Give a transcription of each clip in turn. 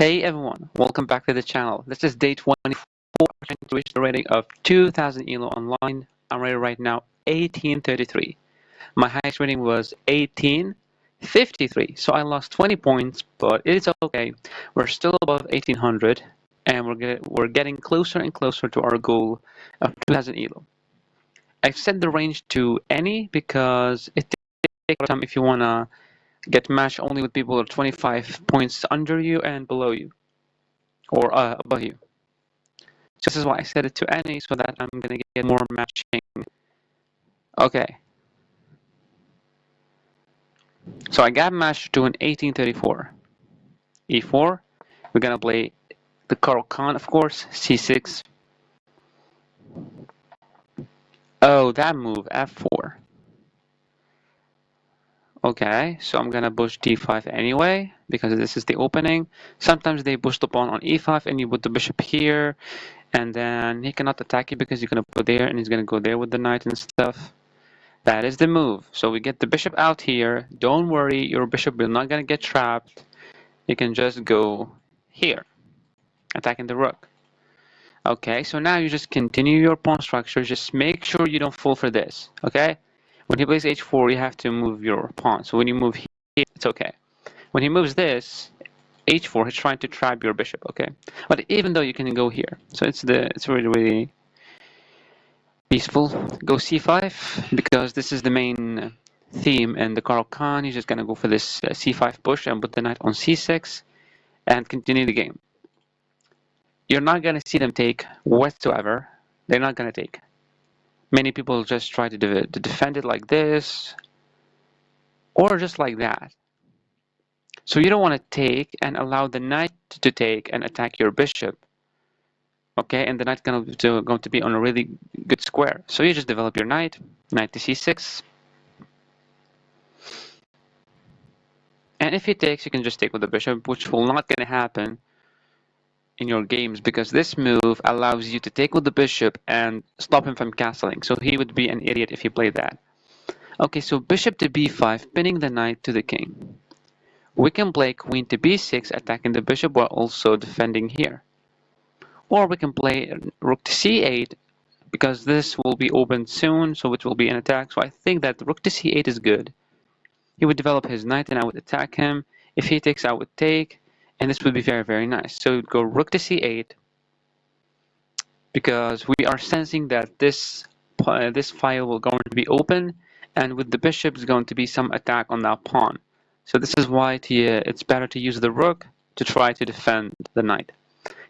Hey everyone, welcome back to the channel. This is day 24, trying to reach the rating of 2000 ELO online. I'm rated right now 1833. My highest rating was 1853, so I lost 20 points, but it's okay. We're still above 1800, and we're getting closer and closer to our goal of 2000 ELO. I've set the range to any because it takes time if you wanna get matched only with people who are 25 points under you and below you, or above you. So this is why I set it to any so that I'm gonna get more matching. Okay, so I got matched to an 1834. E4. We're gonna play the Carl Khan, of course. C6. Oh, that move, F4. Okay, so I'm gonna push D5 anyway because this is the opening. Sometimes they push the pawn on E5 and you put the bishop here, and then he cannot attack you because you're gonna put there and he's gonna go there with the knight and stuff. That is the move. So we get the bishop out here. Don't worry, your bishop is not gonna get trapped. You can just go here, attacking the rook. Okay, so now you just continue your pawn structure. Just make sure you don't fall for this. Okay, when he plays h4, you have to move your pawn. So when you move here, it's okay. When he moves this, h4, he's trying to trap your bishop. Okay, but even though you can go here, so it's really peaceful. Go c5 because this is the main theme in the Carl Khan. He's just gonna go for this c5 push and put the knight on c6 and continue the game. You're not gonna see them take whatsoever. They're not gonna take. Many people just try to defend it like this or just like that. So you don't want to take and allow the knight to take and attack your bishop. Okay, and the knight's going to be on a really good square. So you just develop your knight, knight to c6. And if he takes, you can just take with the bishop, which will not going to happen in your games because this move allows you to take with the bishop and stop him from castling. So he would be an idiot if he played that. Okay, so bishop to b5, pinning the knight to the king. We can play queen to b6, attacking the bishop while also defending here. Or we can play rook to c8, because this will be opened soon, so it will be an attack. So I think that rook to c8 is good. He would develop his knight and I would attack him. If he takes, I would take, and this would be very, very nice. So we'd go rook to c8, because we are sensing that this file will going to be open, and with the bishop is going to be some attack on that pawn. So this is why it's better to use the rook to try to defend the knight.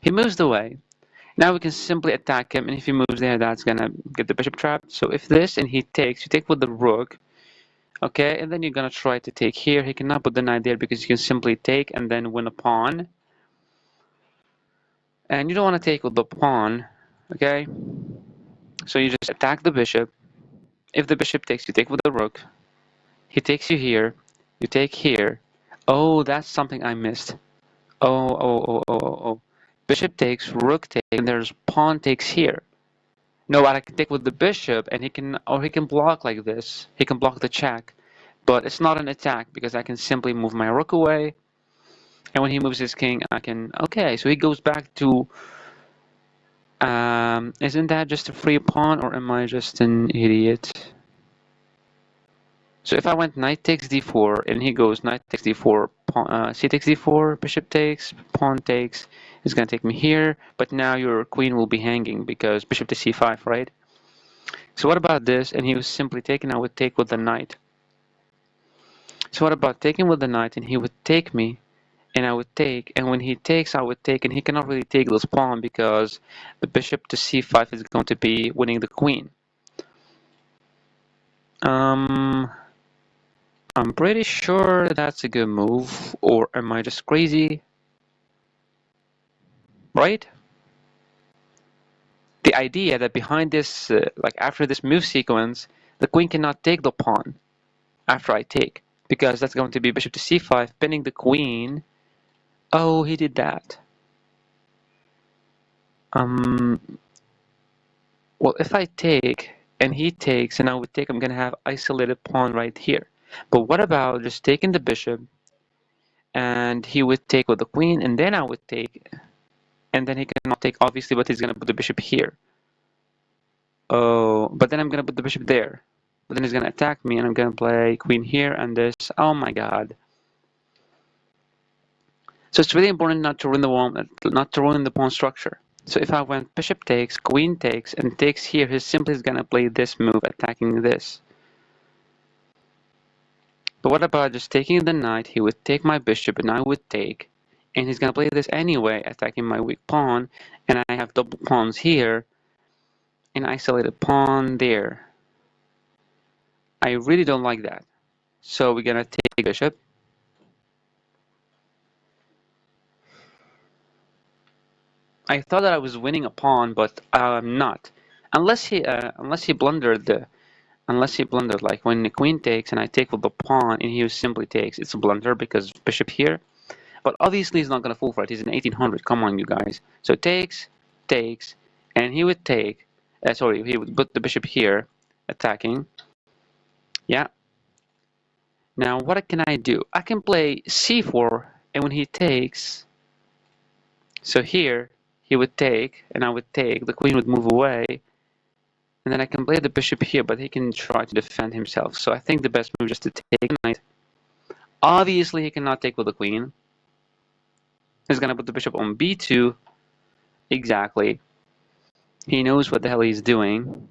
He moves away. Now we can simply attack him, and if he moves there, that's gonna get the bishop trapped. So if this and he takes, you take with the rook, okay, and then you're gonna try to take here. He cannot put the knight there because you can simply take and then win a pawn. And you don't want to take with the pawn, okay? So you just attack the bishop. If the bishop takes, you take with the rook. He takes you here. You take here. Oh, that's something I missed. Oh. Bishop takes, rook takes, and there's pawn takes here. No, but I can take with the bishop, and he can block like this. He can block the check, but it's not an attack because I can simply move my rook away. And when he moves his king, I can. Okay, so he goes back to. Isn't that just a free pawn, or am I just an idiot? So if I went knight takes d4 and he goes knight takes d4, pawn, c takes d4, bishop takes, pawn takes, it's going to take me here, but now your queen will be hanging because bishop to c5, right? So what about this? And he was simply taken, I would take with the knight. So what about taking with the knight and he would take me and I would take, and when he takes, I would take, and he cannot really take this pawn because the bishop to c5 is going to be winning the queen. I'm pretty sure that's a good move, or am I just crazy? Right? The idea that behind this, like after this move sequence, the queen cannot take the pawn after I take, because that's going to be bishop to c5, pinning the queen. Oh, he did that. Well, if I take, and he takes, and I would take, I'm going to have isolated pawn right here. But what about just taking the bishop, and he would take with the queen, and then I would take, and then he cannot take obviously, but he's gonna put the bishop here. Oh, but then I'm gonna put the bishop there. But then he's gonna attack me, and I'm gonna play queen here and this. Oh my god. So it's really important not to ruin not to ruin the pawn structure. So if I went bishop takes, queen takes, and takes here, he simply is gonna play this move, attacking this. But what about just taking the knight? He would take my bishop, and I would take, and he's gonna play this anyway, attacking my weak pawn, and I have double pawns here, an isolated pawn there. I really don't like that. So we're gonna take bishop. I thought that I was winning a pawn, but I'm not. Unless he blundered, like when the queen takes and I take with the pawn and he simply takes, it's a blunder because bishop here. But obviously he's not gonna fall for it. He's in 1800. Come on, you guys. So takes, takes, and he would take. Sorry, he would put the bishop here, attacking. Yeah. Now what can I do? I can play c4, and when he takes, so here he would take, and I would take. The queen would move away, and then I can play the bishop here, but he can try to defend himself. So I think the best move is just to take the knight. Obviously, he cannot take with the queen. He's gonna put the bishop on b2. Exactly. He knows what the hell he's doing.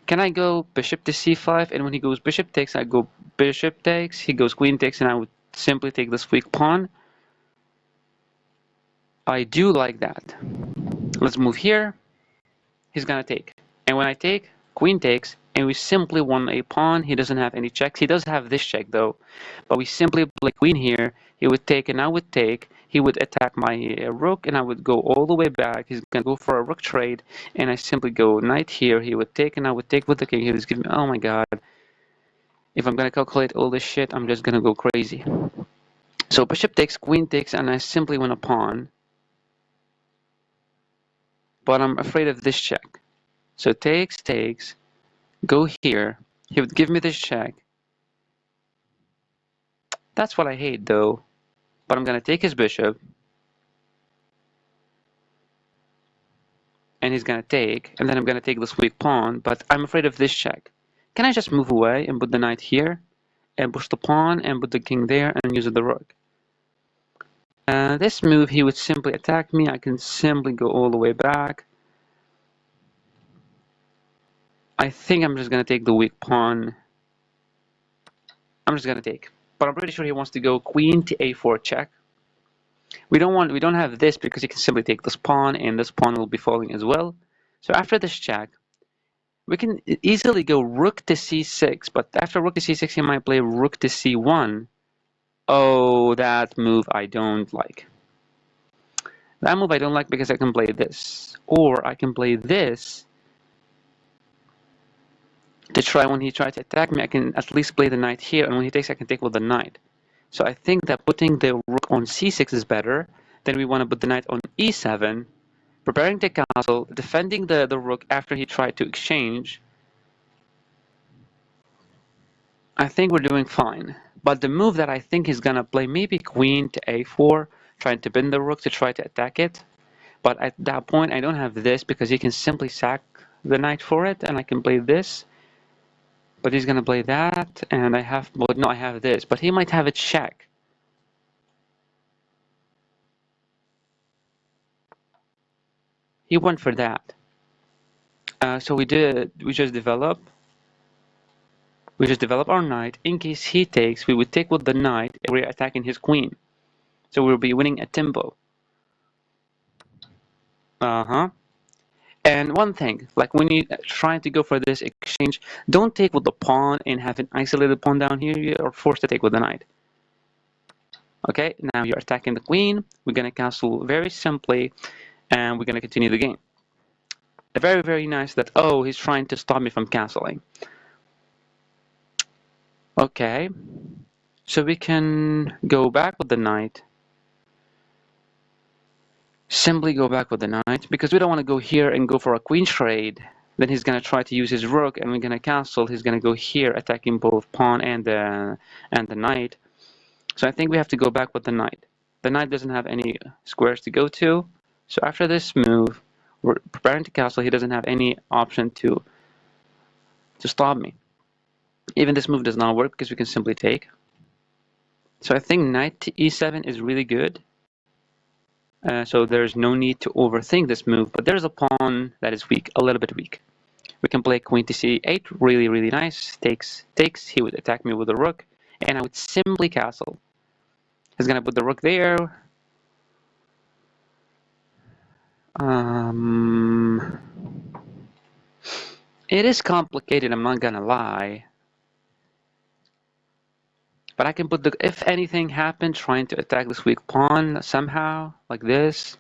Can I go bishop to c5? And when he goes bishop takes, I go bishop takes. He goes queen takes, and I would simply take this weak pawn. I do like that. Let's move here. He's gonna take. And when I take, queen takes, and we simply won a pawn. He doesn't have any checks. He does have this check though, but we simply play queen here. He would take, and I would take. He would attack my rook, and I would go all the way back. He's gonna go for a rook trade, and I simply go knight here. He would take, and I would take with the king. He was giving me, oh my god. If I'm gonna calculate all this shit, I'm just gonna go crazy. So bishop takes, queen takes, and I simply win a pawn. But I'm afraid of this check. So takes, takes, go here. He would give me this check. That's what I hate though. But I'm gonna take his bishop. And he's gonna take, and then I'm gonna take this weak pawn, but I'm afraid of this check. Can I just move away and put the knight here? And push the pawn and put the king there and use the rook. This move, he would simply attack me. I can simply go all the way back. I think I'm just gonna take the weak pawn. I'm just gonna take. But I'm pretty sure he wants to go queen to a4 check. We don't have this because he can simply take this pawn, and this pawn will be falling as well. So after this check, we can easily go rook to c6, but after rook to c6, he might play rook to c1. Oh, that move I don't like. That move I don't like because I can play this. Or I can play this to try when he tries to attack me, I can at least play the knight here, and when he takes, I can take with the knight. So I think that putting the rook on c6 is better. Then we want to put the knight on e7, preparing to castle, defending the rook after he tried to exchange. I think we're doing fine. But the move that I think he's gonna play, maybe queen to a4, trying to bend the rook to try to attack it. But at that point, I don't have this because he can simply sack the knight for it, and I can play this. But he's gonna play that, and I have, well, no, I have this. But he might have a check. He went for that. So we just develop our knight. In case he takes, we would take with the knight, and we're attacking his queen. So we'll be winning a tempo. Uh-huh. And one thing, like when you're trying to go for this exchange, don't take with the pawn and have an isolated pawn down here. You are forced to take with the knight. Okay, now you're attacking the queen. We're going to castle very simply, and we're going to continue the game. Very, very nice that, oh, he's trying to stop me from castling. Okay, so we can go back with the knight. Simply go back with the knight, because we don't want to go here and go for a queen trade. Then he's going to try to use his rook, and we're going to castle. He's going to go here, attacking both pawn and the knight. So I think we have to go back with the knight. The knight doesn't have any squares to go to. So after this move, we're preparing to castle. He doesn't have any option to stop me. Even this move does not work because we can simply take. So I think knight to e7 is really good. So there's no need to overthink this move, but there's a pawn that is weak, a little bit weak. We can play queen to c8, really, really nice. Takes, he would attack me with a rook, and I would simply castle. He's gonna put the rook there. It is complicated, I'm not gonna lie. But I can put the, if anything happens, trying to attack this weak pawn somehow, like this,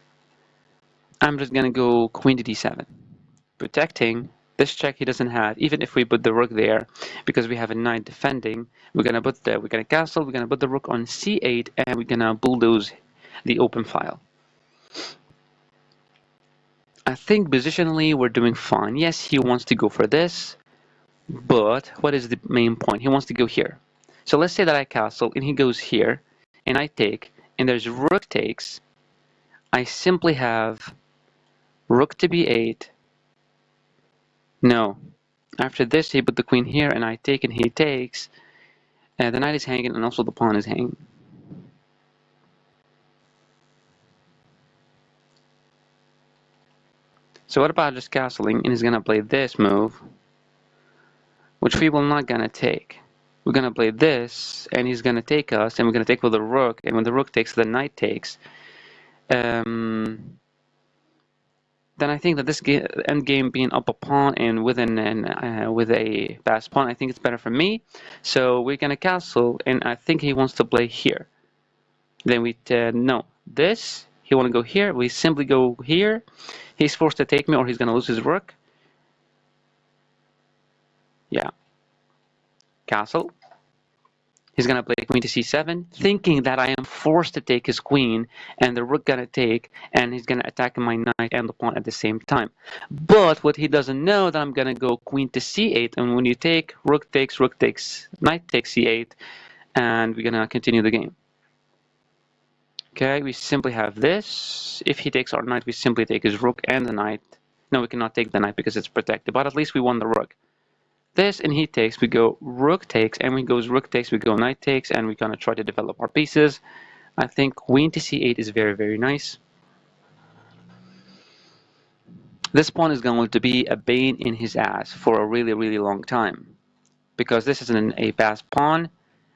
I'm just gonna go queen to d7. Protecting this check he doesn't have, even if we put the rook there, because we have a knight defending, we're gonna castle, we're gonna put the rook on c8, and we're gonna bulldoze the open file. I think positionally we're doing fine. Yes, he wants to go for this, but what is the main point? He wants to go here. So let's say that I castle and he goes here, and I take, and there's rook takes. I simply have rook to b8. No. After this, he put the queen here, and I take and he takes. The knight is hanging, and also the pawn is hanging. So what about just castling, and he's gonna play this move, which we will not gonna take. We're gonna play this, and he's gonna take us, and we're gonna take with the rook, and when the rook takes, the knight takes. Then I think that this endgame being up a pawn and with with a passed pawn, I think it's better for me. So we're gonna castle, and I think he wants to play here. Then we no, this he want to go here. We simply go here. He's forced to take me, or he's gonna lose his rook. Yeah, castle. He's gonna play queen to c7, thinking that I am forced to take his queen, and the rook gonna take, and he's gonna attack my knight and the pawn at the same time. But what he doesn't know that I'm gonna go queen to c8, and when you take, rook takes, knight takes c8, and we're gonna continue the game. Okay, we simply have this. If he takes our knight, we simply take his rook and the knight. No, we cannot take the knight because it's protected, but at least we won the rook. This and he takes, we go rook takes, and we goes rook takes, we go knight takes, and we're gonna try to develop our pieces. I think queen to c8 is very, very nice. This pawn is going to be a bane in his ass for a really, really long time. Because this is a passed pawn.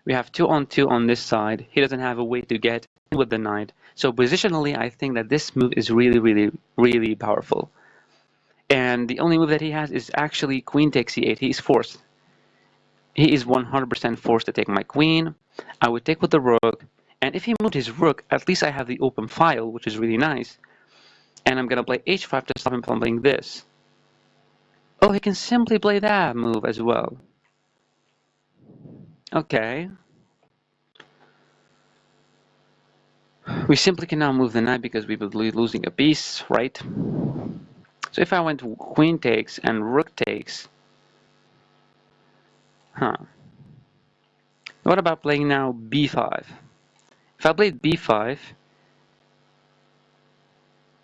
We have 2-on-2 on this side. He doesn't have a way to get in with the knight. So positionally, I think that this move is really, really, really powerful. And the only move that he has is actually queen takes c8. He is forced. He is 100% forced to take my queen. I would take with the rook. And if he moved his rook, at least I have the open file, which is really nice. And I'm going to play h5 to stop him from playing this. Oh, he can simply play that move as well. Okay. We simply cannot move the knight because we would be losing a piece, right? So if I went queen takes and rook takes, what about playing now b5? If I played b5,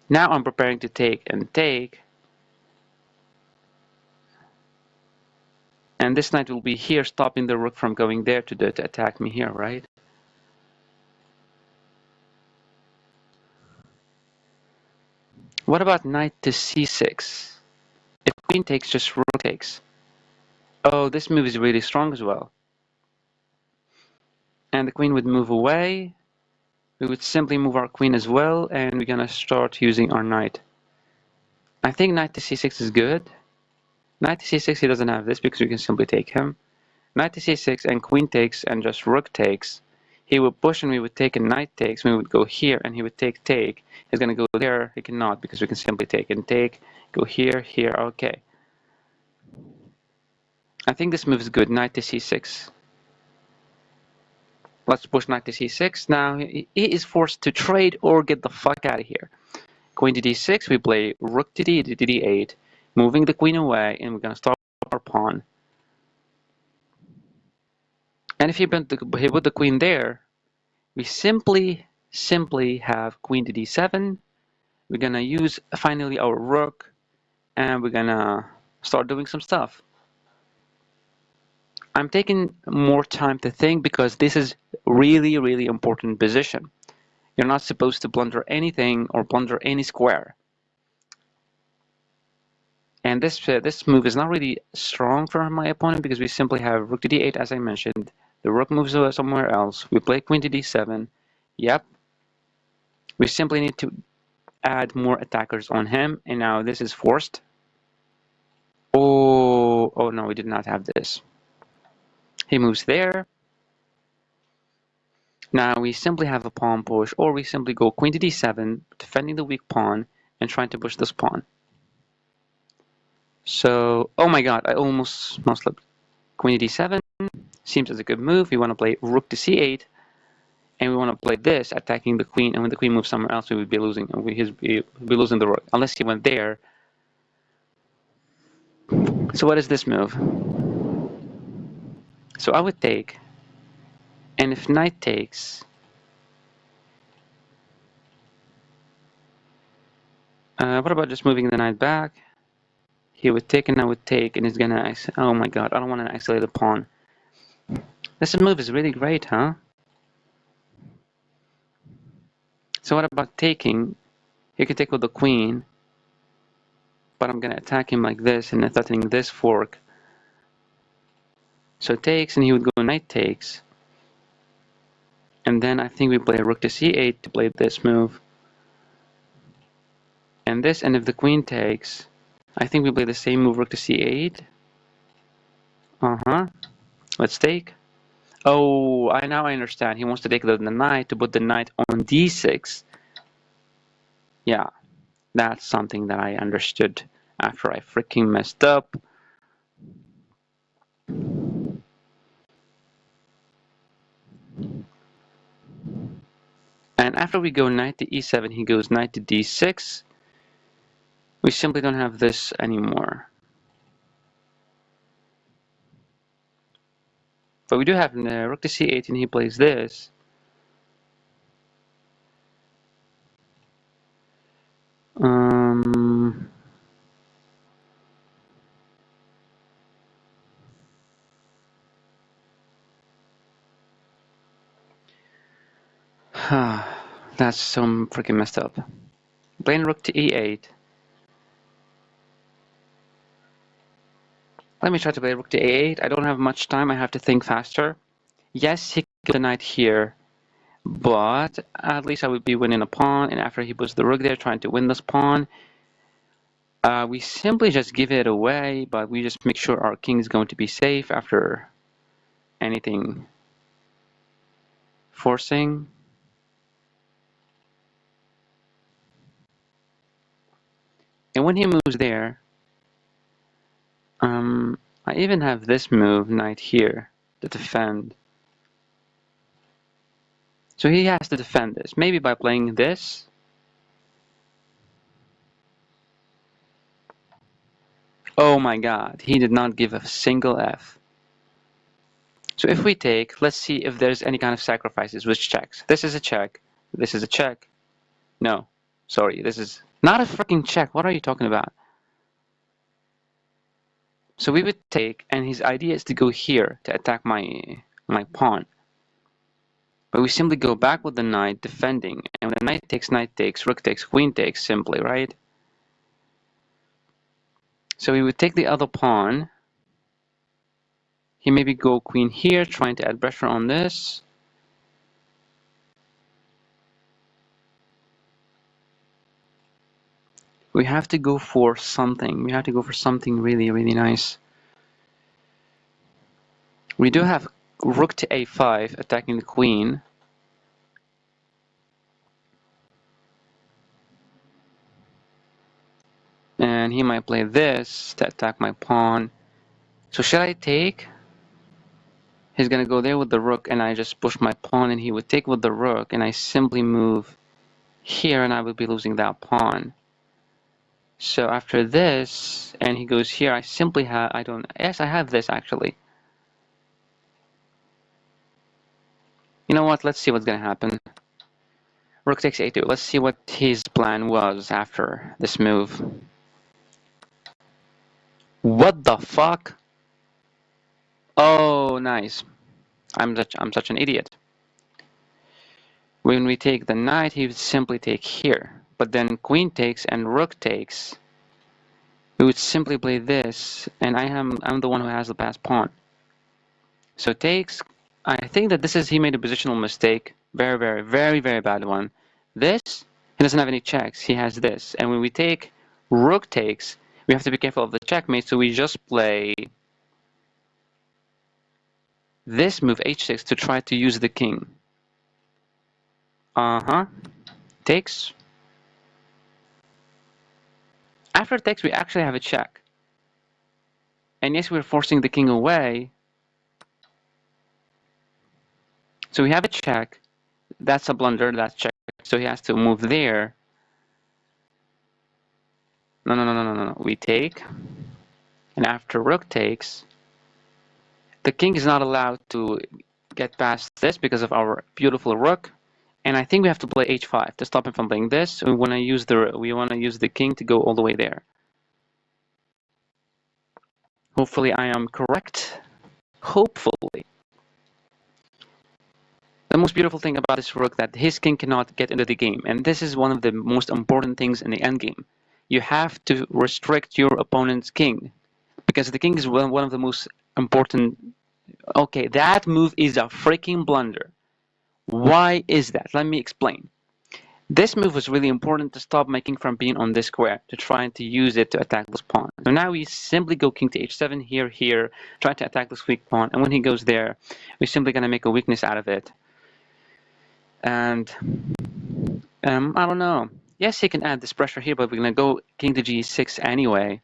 now I'm preparing to take and take, and this knight will be here stopping the rook from going there to attack me here, right? What about knight to c6? If queen takes, just rook takes. Oh, this move is really strong as well. And the queen would move away. We would simply move our queen as well, and we're gonna start using our knight. I think knight to c6 is good. Knight to c6, he doesn't have this because we can simply take him. Knight to c6 and queen takes and just rook takes. He would push and we would take and knight takes. We would go here and he would take. He's gonna go there. He cannot because we can simply take and take. Go here, here. Okay. I think this move is good. Knight to c6. Let's push knight to c6. Now he is forced to trade or get the fuck out of here. Queen to d6. We play rook to d8, moving the queen away, and we're gonna stop our pawn. And if he put the queen there, We simply have queen to d7. We're gonna use finally our rook, and we're gonna start doing some stuff. I'm taking more time to think because this is really important position. You're not supposed to blunder anything or blunder any square. And this move is not really strong for my opponent because we simply have rook to d8 as I mentioned. The rook moves somewhere else. We play queen to d7. Yep. We simply need to add more attackers on him, and now this is forced. Oh no, we did not have this. He moves there. Now we simply have a pawn push, or we simply go queen to d7, defending the weak pawn, and trying to push this pawn. So, oh my god, I almost slipped. Queen to d7 seems as a good move. We want to play rook to c8, and we want to play this, attacking the queen, and when the queen moves somewhere else, we would be losing. We'd be losing the rook, unless he went there. So what is this move? So I would take, and if knight takes, what about just moving the knight back? He would take and I would take, and he's gonna, oh my god, I don't want to isolate the pawn. This move is really great, huh? So what about taking? He could take with the queen, but I'm gonna attack him like this and threatening this fork. So takes, and he would go knight takes. And then I think we play rook to c8 to play this move. And this, and if the queen takes, I think we play the same move, rook to c8. Let's take. Oh, now I understand. He wants to take the knight to put the knight on d6. Yeah, that's something that I understood after I freaking messed up. And after we go knight to e7, he goes knight to d6. We simply don't have this anymore. But we do have rook to c8, and he plays this. That's so freaking messed up. Playing rook to e8. Let me try to play rook to a8. I don't have much time. I have to think faster. Yes, he killed the knight here, but at least I would be winning a pawn. And after he puts the rook there, trying to win this pawn, we simply just give it away, but we just make sure our king is going to be safe after anything forcing. And when he moves there, I even have this move, knight here, to defend. So he has to defend this, maybe by playing this. Oh my god, he did not give a single F. So if we take, let's see if there's any kind of sacrifices which checks. This is a check. This is a check. No, sorry, this is not a freaking check. What are you talking about? So we would take, and his idea is to go here to attack my pawn. But we simply go back with the knight defending, and when the knight takes, rook takes, queen takes, simply, right? So we would take the other pawn. He maybe go queen here, trying to add pressure on this. We have to go for something. We have to go for something really nice. We do have rook to a5 attacking the queen. And he might play this to attack my pawn. So should I take? He's gonna go there with the rook, and I just push my pawn, and he would take with the rook, and I simply move here, and I would be losing that pawn. So after this, and he goes here, I simply have, yes, I have this actually. You know what? Let's see what's gonna happen. Rook takes a2. Let's see what his plan was after this move. What the fuck? Oh, nice. I'm such an idiot. When we take the knight, he would simply take here. But then queen takes and rook takes. We would simply play this, and I'm the one who has the passed pawn. So takes. I think that he made a positional mistake. Very, very, very, very bad one. This, he doesn't have any checks. He has this. And when we take rook takes, we have to be careful of the checkmate, so we just play this move, h6, to try to use the king. Uh-huh. Takes. After takes, we actually have a check. And yes, we're forcing the king away. So we have a check. That's a blunder. That's check. So he has to move there. No, no, no, no, no, no. We take. And after rook takes, the king is not allowed to get past this because of our beautiful rook. And I think we have to play h5 to stop him from playing this. We want to use the king to go all the way there. Hopefully I am correct. Hopefully. The most beautiful thing about this rook that his king cannot get into the game, and this is one of the most important things in the endgame. You have to restrict your opponent's king, because the king is one of the most important. Okay, that move is a freaking blunder. Why is that? Let me explain. This move was really important to stop my king from being on this square, to try to use it to attack this pawn. So now we simply go king to h7, here, try to attack this weak pawn, and when he goes there, we're simply going to make a weakness out of it. And I don't know. Yes, he can add this pressure here, but we're going to go king to g6 anyway.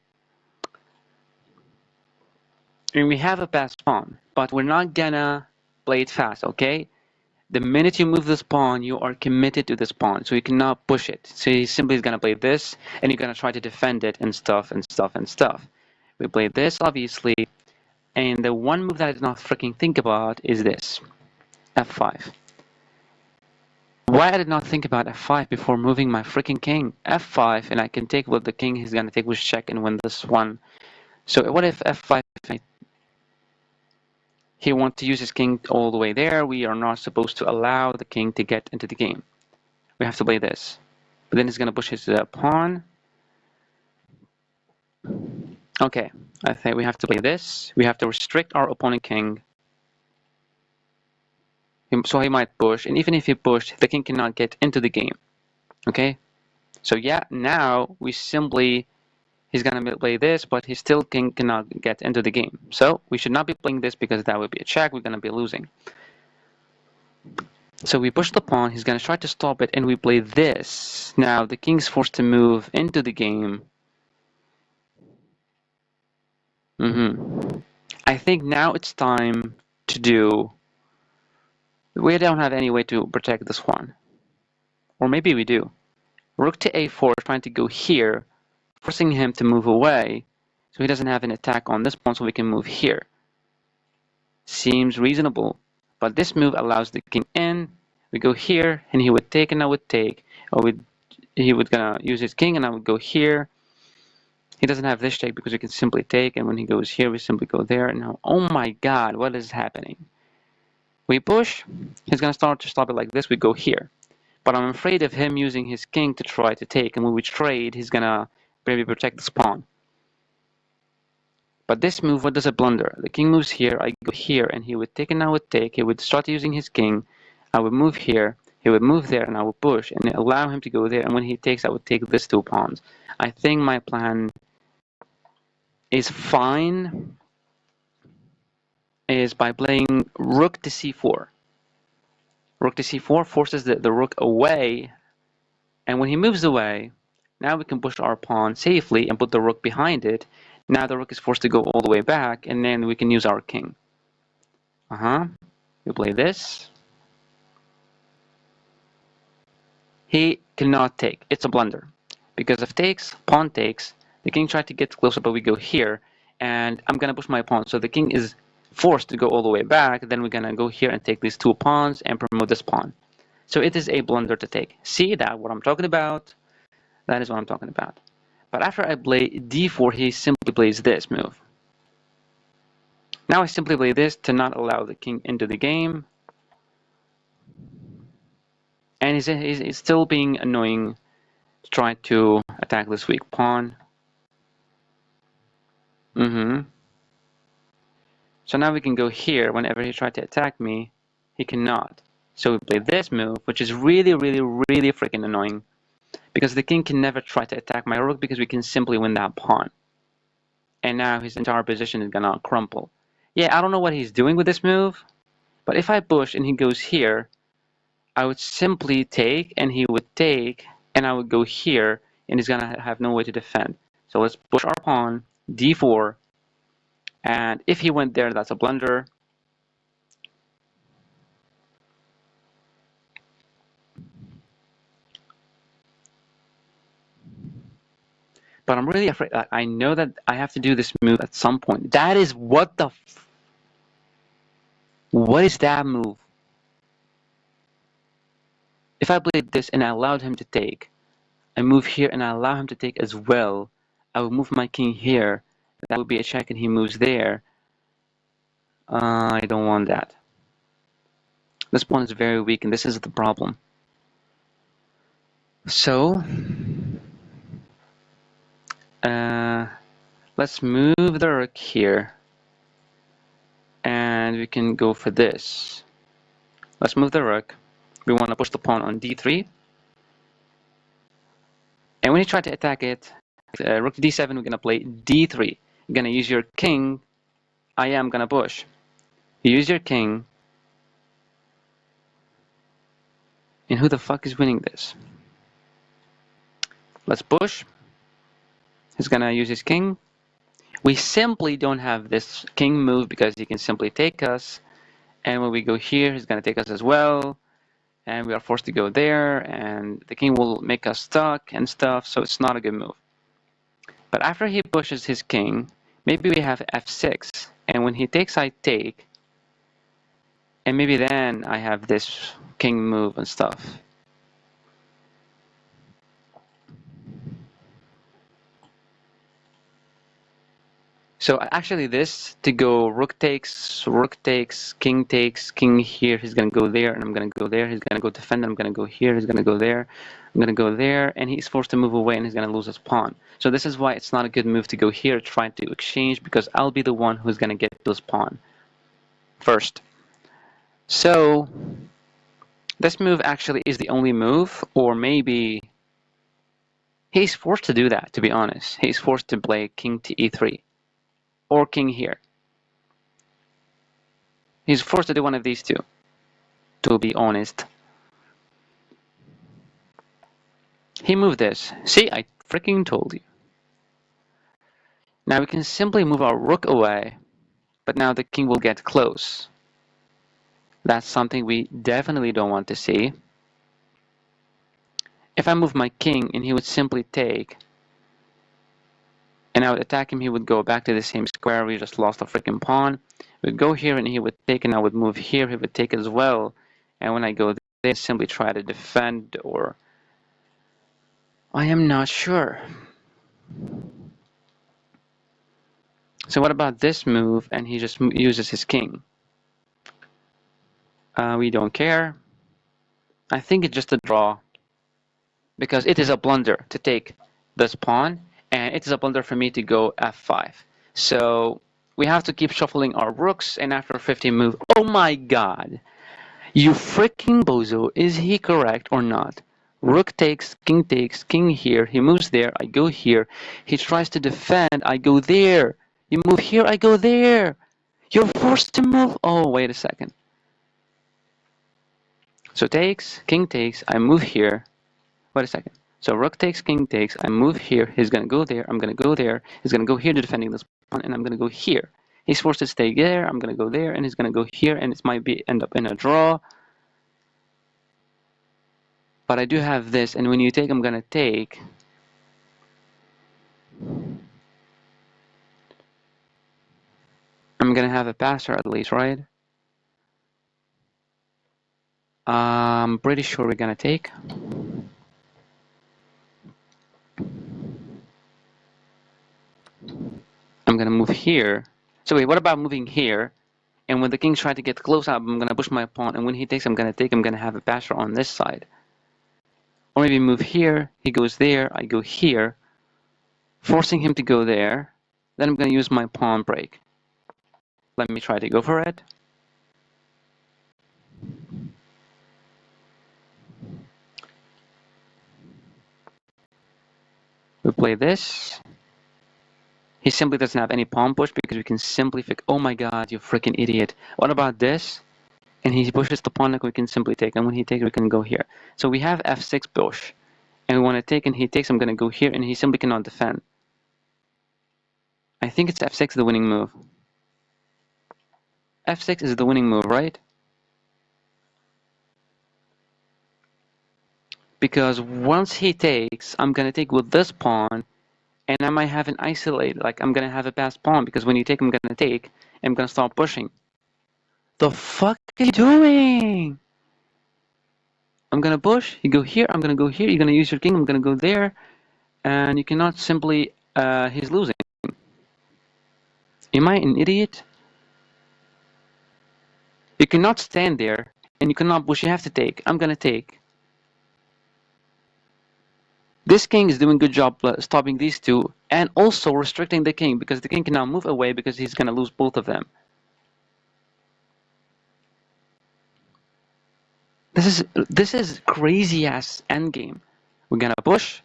And we have a passed pawn, but we're not gonna play it fast, okay? The minute you move this pawn, you are committed to this pawn, so you cannot push it. So he simply is gonna play this, and you're gonna try to defend it and stuff and stuff and stuff. We play this, obviously, and the one move that I did not freaking think about is this, f5. Why I did not think about f5 before moving my freaking king? f5, and I can take what the king is gonna take with check and win this one. So what if f5, he wants to use his king all the way there. We are not supposed to allow the king to get into the game. We have to play this. But then he's going to push his pawn. Okay, I think we have to play this. We have to restrict our opponent king. So he might push, and even if he pushed, the king cannot get into the game. Okay? So yeah, now we simply, he's going to play this, but his still king cannot get into the game. So we should not be playing this because that would be a check. We're going to be losing. So we push the pawn, he's going to try to stop it, and we play this. Now the king's forced to move into the game. I think now it's time to do... We don't have any way to protect this one. Or maybe we do. Rook to a4, trying to go here, forcing him to move away, so he doesn't have an attack on this pawn, so we can move here. Seems reasonable. But this move allows the king in. We go here, and he would take, and I would take. Or he would gonna use his king, and I would go here. He doesn't have this check because we can simply take, and when he goes here, we simply go there. And now, oh my god, what is happening? We push, he's gonna start to stop it like this, we go here. But I'm afraid of him using his king to try to take, and when we trade, he's gonna maybe protect this pawn. But this move, what does it blunder? The king moves here, I go here, and he would take and I would take. He would start using his king, I would move here, he would move there, and I would push, and allow him to go there, and when he takes, I would take these two pawns. I think my plan is fine, is by playing rook to c4. Rook to c4 forces the rook away, and when he moves away, now we can push our pawn safely and put the rook behind it. Now the rook is forced to go all the way back, and then we can use our king. We play this. He cannot take. It's a blunder. Because if takes, pawn takes, the king tried to get closer, but we go here, and I'm going to push my pawn. So the king is forced to go all the way back, then we're gonna go here and take these two pawns and promote this pawn. So it is a blunder to take. See that what I'm talking about? That is what I'm talking about. But after I play d4, he simply plays this move. Now I simply play this to not allow the king into the game. And he's still being annoying to try to attack this weak pawn. So now we can go here. Whenever he tried to attack me, he cannot. So we play this move, which is really, really, really freaking annoying. Because the king can never try to attack my rook because we can simply win that pawn. And now his entire position is gonna crumple. Yeah, I don't know what he's doing with this move. But if I push and he goes here, I would simply take and he would take and I would go here and he's gonna have no way to defend. So let's push our pawn, d4, and if he went there, that's a blunder. But I'm really afraid. I know that I have to do this move at some point. That is what the. What is that move? If I played this and I allowed him to take, I move here and I allow him to take as well, I will move my king here. That would be a check and he moves there. I don't want that. This pawn is very weak and this is the problem. So, let's move the rook here. And we can go for this. Let's move the rook. We want to push the pawn on d3. And when you try to attack it, rook d7, we're going to play d3. You're going to use your king. I am going to push. You use your king. And who the fuck is winning this? Let's push. He's going to use his king. We simply don't have this king move because he can simply take us. And when we go here, he's going to take us as well. And we are forced to go there. And the king will make us stuck and stuff. So it's not a good move. But after he pushes his king, maybe we have f6. And when he takes, I take. And maybe then I have this king move and stuff. So actually this to go rook takes, king here, he's gonna go there, and I'm gonna go there, he's gonna go defend, I'm gonna go here, he's gonna go there, I'm gonna go there, and he's forced to move away and he's gonna lose his pawn. So this is why it's not a good move to go here, try to exchange, because I'll be the one who's gonna get this pawn first. So this move actually is the only move, or maybe he's forced to do that, to be honest. He's forced to play king to e3. Or king here. He's forced to do one of these two, to be honest. He moved this. See, I freaking told you. Now we can simply move our rook away, but now the king will get close. That's something we definitely don't want to see. If I move my king and he would simply take, and I would attack him, he would go back to the same square. We just lost a freaking pawn. We'd go here and he would take, and I would move here. He would take as well. And when I go there, simply try to defend, or I am not sure. So what about this move? And he just uses his king. We don't care. I think it's just a draw, because it is a blunder to take this pawn, and it is a blunder for me to go f5. So we have to keep shuffling our rooks, and after 50 move, oh my god, you freaking bozo, is he correct or not? Rook takes, king here, he moves there, I go here, he tries to defend, I go there, you move here, I go there, you're forced to move, oh wait a second. So takes, king takes, I move here, wait a second. So rook takes, king takes, I move here, he's gonna go there, I'm gonna go there, he's gonna go here to defending this pawn, and I'm gonna go here. He's forced to stay there, I'm gonna go there, and he's gonna go here, and it might be end up in a draw. But I do have this, and when you take, I'm gonna take. I'm I'm gonna have a passer at least, right? I'm pretty sure we're gonna take. I'm gonna move here. So wait, what about moving here? And when the king's trying to get close up, I'm gonna push my pawn, and when he takes, I'm gonna take. I'm gonna have a passer on this side. Or maybe move here, he goes there, I go here, forcing him to go there. Then I'm gonna use my pawn break. Let me try to go for it. We play this. He simply doesn't have any pawn push because we can simply fix. Oh my god, you freaking idiot. What about this? And he pushes the pawn, like we can simply take. And when he takes, we can go here. So we have f6 push. And we want to take, and he takes, I'm going to go here, and he simply cannot defend. I think it's f6 the winning move. f6 is the winning move, right? Because once he takes, I'm going to take with this pawn, and I might have an isolate, like I'm going to have a passed pawn, because when you take, I'm going to take, and I'm going to start pushing. The fuck are you doing? I'm going to push, you go here, I'm going to go here, you're going to use your king, I'm going to go there, and you cannot simply, he's losing. Am I an idiot? You cannot stand there, and you cannot push, you have to take. I'm going to take. This king is doing a good job stopping these two, and also restricting the king, because the king can now move away because he's going to lose both of them. This is crazy ass endgame. We're going to push.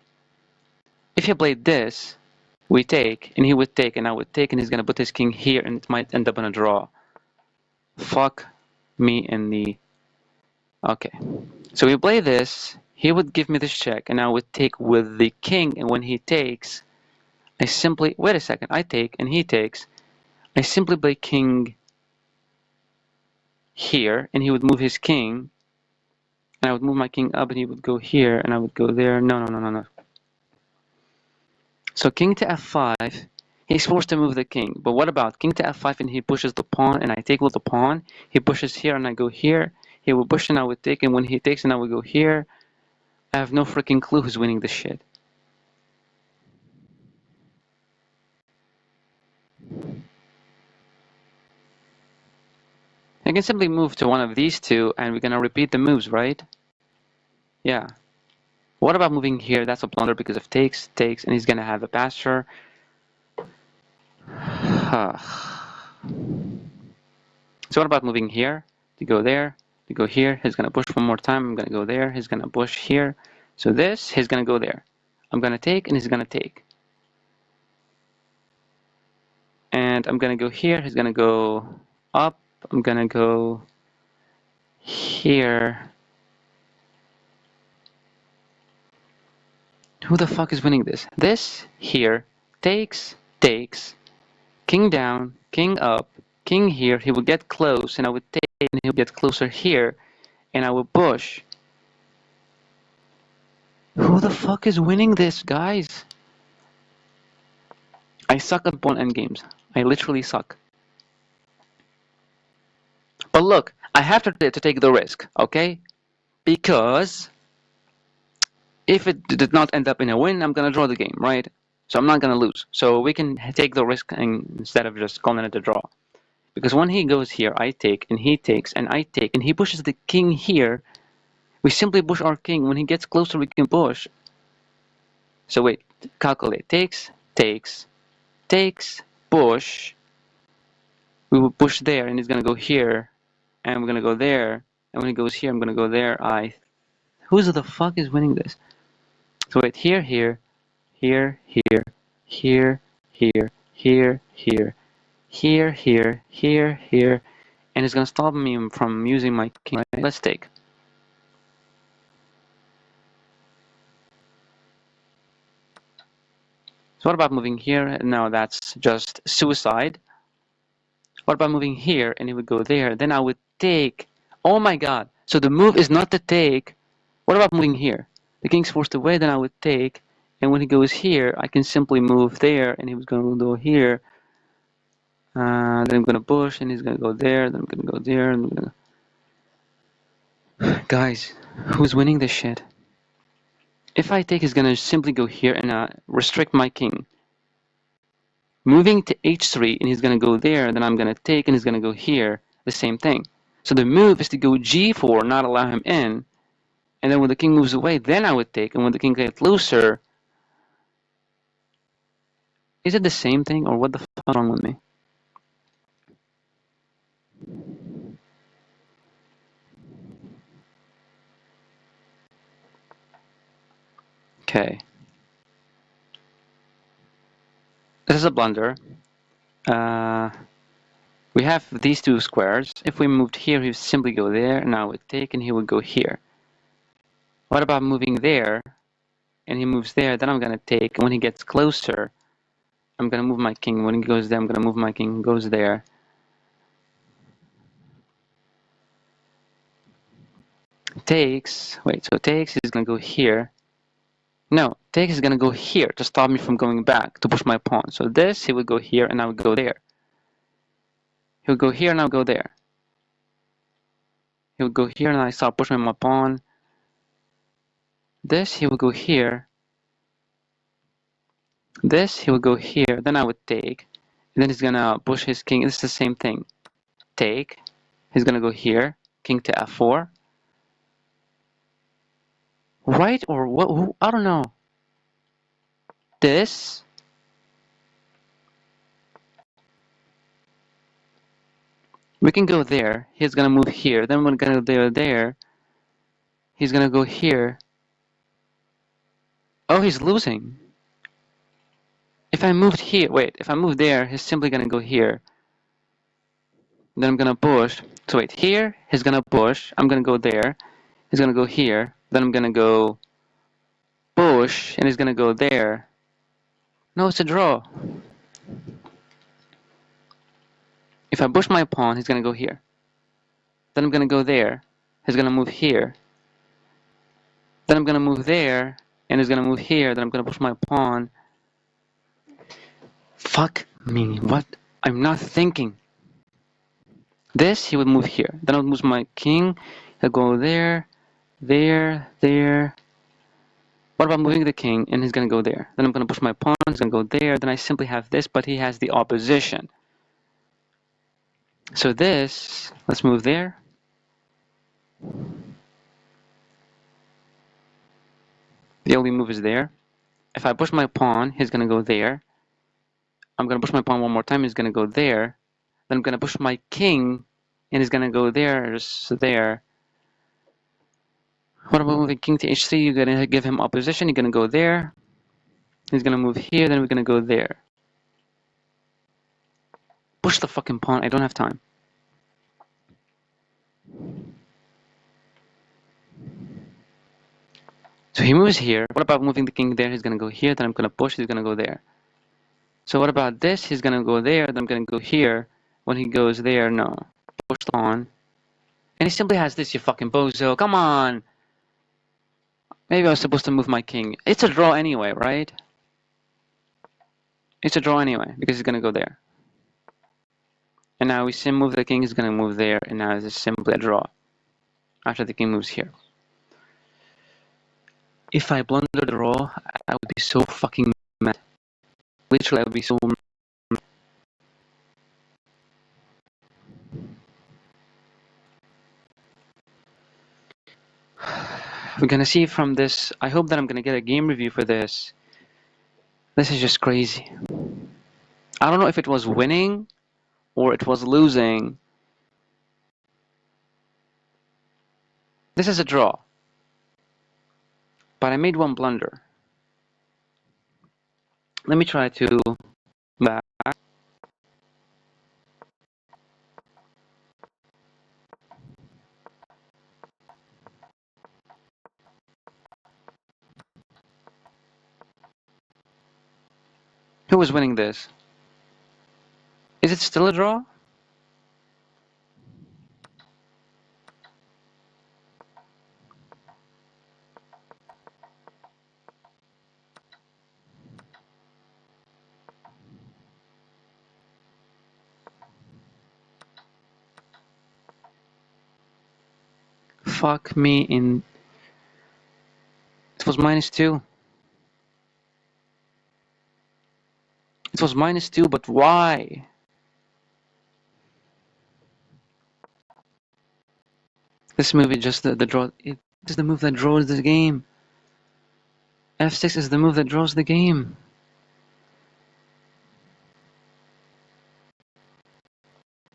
If he played this, we take, and he would take, and I would take, and he's going to put his king here, and it might end up in a draw. Fuck me in the... Okay. So we play this, he would give me this check, and I would take with the king, and when he takes, I simply... Wait a second, I take, and he takes. I simply play king here, and he would move his king, and I would move my king up, and he would go here, and I would go there. No. So king to f5, he's forced to move the king. But what about king to f5, and he pushes the pawn, and I take with the pawn. He pushes here, and I go here. He would push, and I would take, and when he takes, and I would go here. I have no freaking clue who's winning this shit. I can simply move to one of these two, and we're gonna repeat the moves, right? Yeah. What about moving here? That's a blunder because of takes, and he's gonna have a pasture. So what about moving here? To go there, to go here. He's gonna push one more time. I'm gonna go there. He's gonna push here. So this, he's gonna go there. I'm gonna take, and he's gonna take. And I'm gonna go here. He's gonna go up. I'm gonna go here. Who the fuck is winning this? This, here, takes, king down, king up, king here. He will get close, and I would take, and he'll get closer here, and I will push. Who the fuck is winning this, guys? I suck at pawn endgames. I literally suck. But look, I have to take the risk, okay? Because if it did not end up in a win, I'm gonna draw the game, right? So I'm not gonna lose. So we can take the risk instead of just calling it a draw. Because when he goes here, I take, and he takes, and I take, and he pushes the king here, we simply push our king. When he gets closer, we can push. So wait, calculate. Takes, push. We will push there, and he's gonna go here, and we're gonna go there, and when he goes here, I'm gonna go there. Who the fuck is winning this? So wait, here, here, here, here, here, here, here, here, here, here, here, and it's gonna stop me from using my king. Right? Let's take. So what about moving here? No, that's just suicide. What about moving here, and it would go there? Then I would take. Oh my god. So the move is not to take. What about moving here? The king's forced away, then I would take. And when he goes here, I can simply move there, and he was going to go here. Then I'm gonna push, and he's gonna go there. Then I'm gonna go there. And I'm gonna... Guys, who's winning this shit? If I take, he's gonna simply go here and restrict my king. Moving to h3, and he's gonna go there. Then I'm gonna take, and he's gonna go here. The same thing. So the move is to go g4, not allow him in. And then when the king moves away, then I would take. And when the king gets closer, is it the same thing, or what the fuck is wrong with me? Okay. This is a blunder. We have these two squares. If we moved here, he would simply go there, and I would take, and he would go here. What about moving there, and he moves there, then I'm going to take, and when he gets closer, I'm going to move my king. When he goes there, I'm going to move my king, goes there. Takes, wait, so takes is going to go here. No, takes is going to go here to stop me from going back, to push my pawn. So this, he would go here, and I would go there. He would go here, and I would go there. He would go here, and I start pushing my pawn. This, he would go here. This, he would go here, then I would take. And then he's going to push his king. This is the same thing. Take. He's going to go here. King to f4. Right or what? I don't know. This. We can go there. He's going to move here. Then we're going to go there. He's going to go here. Oh, he's losing. If I moved here, wait, if I move there, he's simply going to go here. Then I'm going to push. So wait, here, he's going to push. I'm going to go there. He's going to go here. Then I'm going to go push, and he's going to go there. No, it's a draw. If I push my pawn, he's going to go here. Then I'm going to go there. He's going to move here. Then I'm going to move there, and he's going to move here. Then I'm going to push my pawn. Fuck me. What? I'm not thinking. This, he would move here. Then I would move my king. He'll go there, there, there. What about moving the king, and he's going to go there? Then I'm going to push my pawn. He's going to go there. Then I simply have this, but he has the opposition. So this, let's move there. The only move is there. If I push my pawn, he's going to go there. I'm going to push my pawn one more time. He's going to go there. Then I'm going to push my king, and he's going to go there, so there. What about moving king to h3? You're going to give him opposition. You're going to go there. He's going to move here. Then we're going to go there. Push the fucking pawn. I don't have time. So he moves here. What about moving the king there? He's going to go here. Then I'm going to push. He's going to go there. So what about this? He's going to go there. Then I'm going to go here. When he goes there, no. Push the pawn. And he simply has this, you fucking bozo. Come on. Maybe I was supposed to move my king. It's a draw anyway, right? It's a draw anyway, because he's going to go there. And now we move the king, he's going to move there, and now it's simply a draw. After the king moves here. If I blunder the draw, I would be so fucking mad. Literally, I would be so mad. We're going to see from this. I hope that I'm going to get a game review for this. This is just crazy. I don't know if it was winning or it was losing. This is a draw. But I made one blunder. Let me try to back. Who was winning this? Is it still a draw? fuck me in... It was -2. It was -2, but why? This move is just the draw. It is the move that draws the game. F6 is the move that draws the game.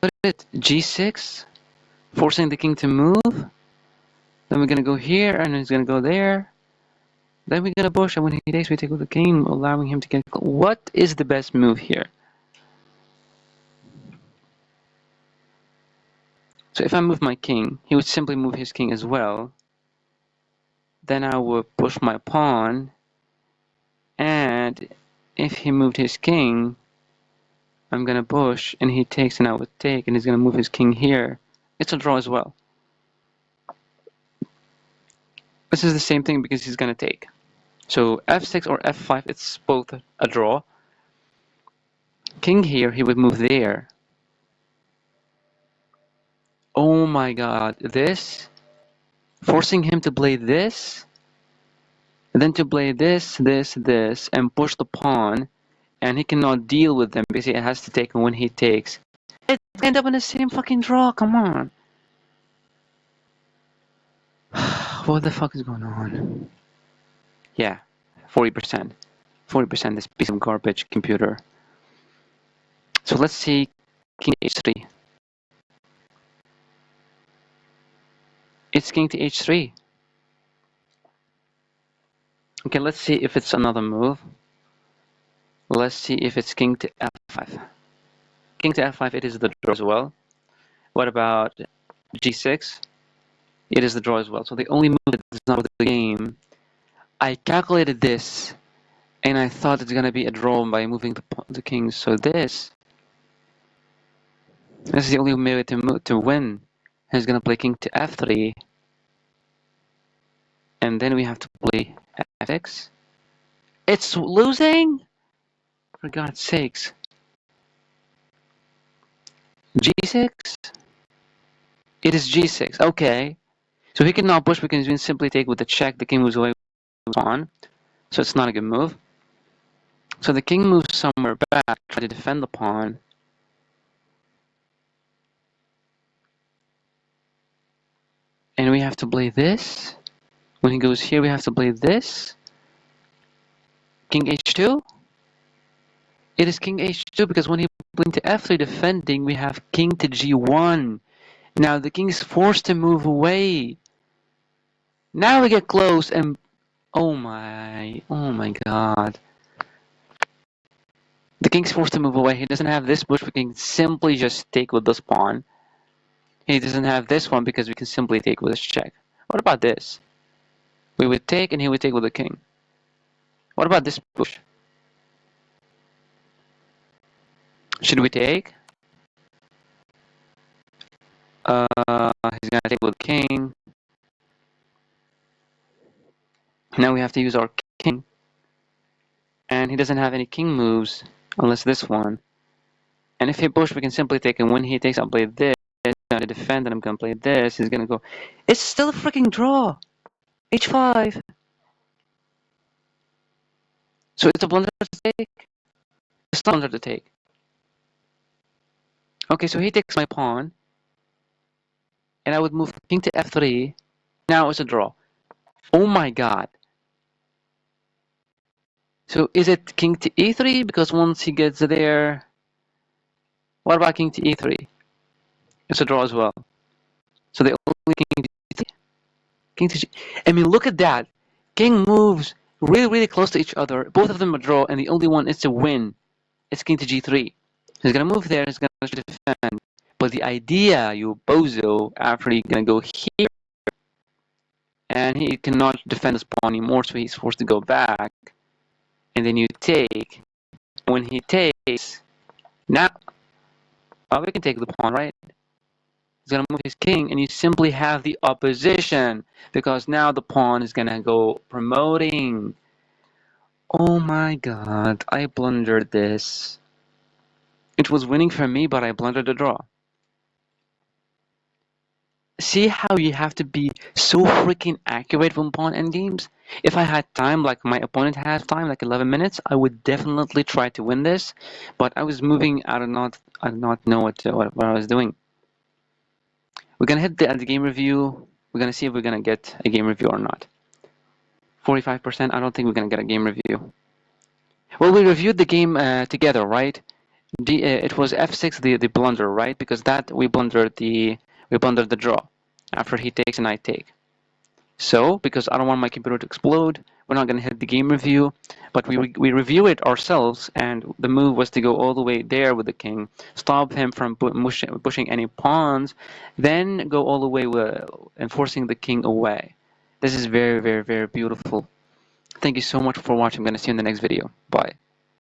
Look at it. G6, forcing the king to move. Then we're gonna go here, and he's gonna go there. Then we're gonna push, and when he takes, we take with the king, allowing him to get... What is the best move here? So if I move my king, he would simply move his king as well. Then I would push my pawn, and if he moved his king, I'm gonna push, and he takes, and I would take, and he's gonna move his king here. It's a draw as well. This is the same thing because he's gonna take. So f6 or f5, it's both a draw. King here, he would move there. Oh my god, this? Forcing him to play this? And then to play this, this, this, and push the pawn, and he cannot deal with them because he has to take when he takes. It end up in the same fucking draw, come on. What the fuck is going on? Yeah, 40%. 40% this piece of garbage computer. So let's see king h3. It's king to h3. Okay, let's see if it's another move. Let's see if it's king to f5. King to f5, it is the draw as well. What about g6? It is the draw as well. So the only move that is not the game. I calculated this, and I thought it's gonna be a draw by moving the kings. So this is the only way to win. He's gonna play king to f3, and then we have to play f6. It's losing? For God's sakes. g6? It is g6. Okay. So he cannot push. We can simply take with the check. The king moves away with the pawn. So it's not a good move. So the king moves somewhere back, try to defend the pawn. And we have to play this. When he goes here, we have to play this. King h2? It is king h2 because when he plays to f3 defending, we have king to g1. Now the king is forced to move away. Now we get close and oh my god. The king's forced to move away. He doesn't have this bush. We can simply just take with this pawn. He doesn't have this one because we can simply take with this check. What about this? We would take and he would take with the king. What about this push? Should we take? He's gonna take with the king. Now we have to use our king. And he doesn't have any king moves unless this one. And if he push, we can simply take, and when he takes, I'll play this. He's gonna defend, and I'm gonna play this. He's gonna go. It's still a freaking draw. h5. So it's a blunder to take. It's not a blunder to take. Okay, so he takes my pawn, and I would move king to f3. Now it's a draw. Oh my god. So is it king to e3? Because once he gets there, what about king to e3? It's a draw as well. So the only king to g3. King to g. I mean, look at that. King moves really, really close to each other. Both of them are draw, and the only one is to win. It's king to g3. He's gonna move there. He's gonna defend. But the idea, you bozo, after he's gonna go here, and he cannot defend his pawn anymore, so he's forced to go back. And then you take. When he takes, now we can take the pawn, right? He's gonna move his king, and you simply have the opposition because now the pawn is gonna go promoting. Oh my god, I blundered this. It was winning for me, but I blundered the draw. See how you have to be so freaking accurate when pawn endgames? If I had time, like my opponent has time, like 11 minutes, I would definitely try to win this. But I was moving, I did not know what I was doing. We're gonna hit the game review. We're gonna see if we're gonna get a game review or not. 45%, I don't think we're gonna get a game review. Well, we reviewed the game together, right? It was f6 the blunder, right? Because that we blundered the draw after he takes and I take. So because I don't want my computer to explode, we're not gonna hit the game review, but we review it ourselves, and the move was to go all the way there with the king, stop him from pushing any pawns, then go all the way and forcing the king away. This is very, very, very beautiful. Thank you so much for watching. I'm gonna see you in the next video. Bye.